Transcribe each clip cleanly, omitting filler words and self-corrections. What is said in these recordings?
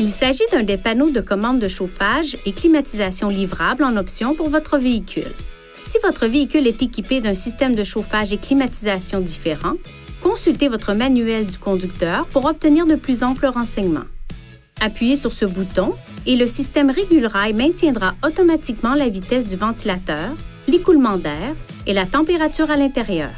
Il s'agit d'un des panneaux de commande de chauffage et climatisation livrables en option pour votre véhicule. Si votre véhicule est équipé d'un système de chauffage et climatisation différent, consultez votre manuel du conducteur pour obtenir de plus amples renseignements. Appuyez sur ce bouton et le système régulera et maintiendra automatiquement la vitesse du ventilateur, l'écoulement d'air et la température à l'intérieur.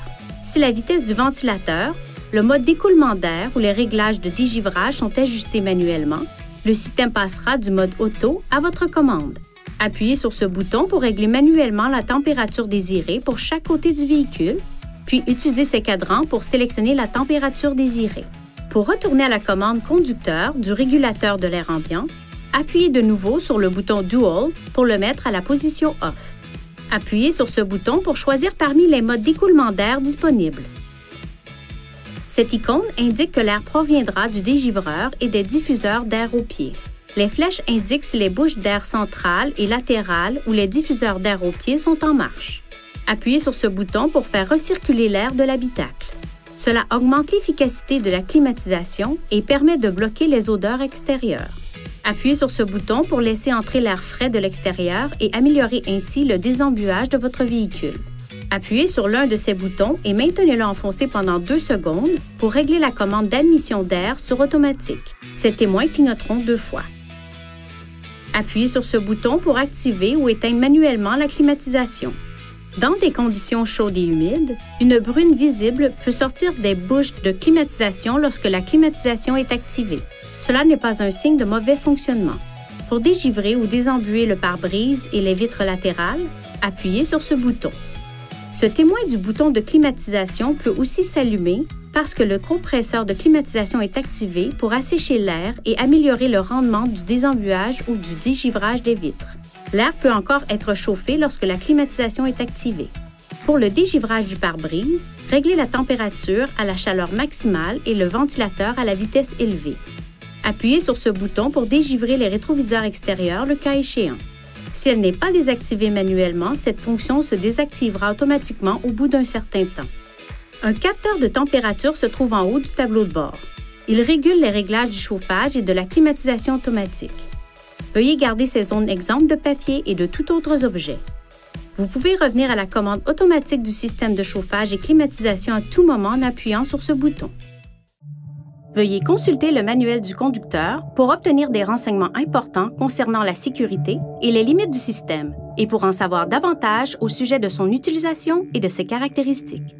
Si la vitesse du ventilateur, le mode d'écoulement d'air ou les réglages de dégivrage sont ajustés manuellement, le système passera du mode auto à votre commande. Appuyez sur ce bouton pour régler manuellement la température désirée pour chaque côté du véhicule, puis utilisez ces cadrans pour sélectionner la température désirée. Pour retourner à la commande conducteur du régulateur de l'air ambiant, appuyez de nouveau sur le bouton Dual pour le mettre à la position Off. Appuyez sur ce bouton pour choisir parmi les modes d'écoulement d'air disponibles. Cette icône indique que l'air proviendra du dégivreur et des diffuseurs d'air au pied. Les flèches indiquent si les bouches d'air centrales et latérales ou les diffuseurs d'air au pied sont en marche. Appuyez sur ce bouton pour faire recirculer l'air de l'habitacle. Cela augmente l'efficacité de la climatisation et permet de bloquer les odeurs extérieures. Appuyez sur ce bouton pour laisser entrer l'air frais de l'extérieur et améliorer ainsi le désembuage de votre véhicule. Appuyez sur l'un de ces boutons et maintenez-le enfoncé pendant 2 secondes pour régler la commande d'admission d'air sur automatique. Ces témoins clignoteront 2 fois. Appuyez sur ce bouton pour activer ou éteindre manuellement la climatisation. Dans des conditions chaudes et humides, une brune visible peut sortir des bouches de climatisation lorsque la climatisation est activée. Cela n'est pas un signe de mauvais fonctionnement. Pour dégivrer ou désembuer le pare-brise et les vitres latérales, appuyez sur ce bouton. Ce témoin du bouton de climatisation peut aussi s'allumer parce que le compresseur de climatisation est activé pour assécher l'air et améliorer le rendement du désembuage ou du dégivrage des vitres. L'air peut encore être chauffé lorsque la climatisation est activée. Pour le dégivrage du pare-brise, réglez la température à la chaleur maximale et le ventilateur à la vitesse élevée. Appuyez sur ce bouton pour dégivrer les rétroviseurs extérieurs le cas échéant. Si elle n'est pas désactivée manuellement, cette fonction se désactivera automatiquement au bout d'un certain temps. Un capteur de température se trouve en haut du tableau de bord. Il régule les réglages du chauffage et de la climatisation automatique. Veuillez garder ces zones exemptes de papier et de tout autre objet. Vous pouvez revenir à la commande automatique du système de chauffage et climatisation à tout moment en appuyant sur ce bouton. Veuillez consulter le manuel du conducteur pour obtenir des renseignements importants concernant la sécurité et les limites du système et pour en savoir davantage au sujet de son utilisation et de ses caractéristiques.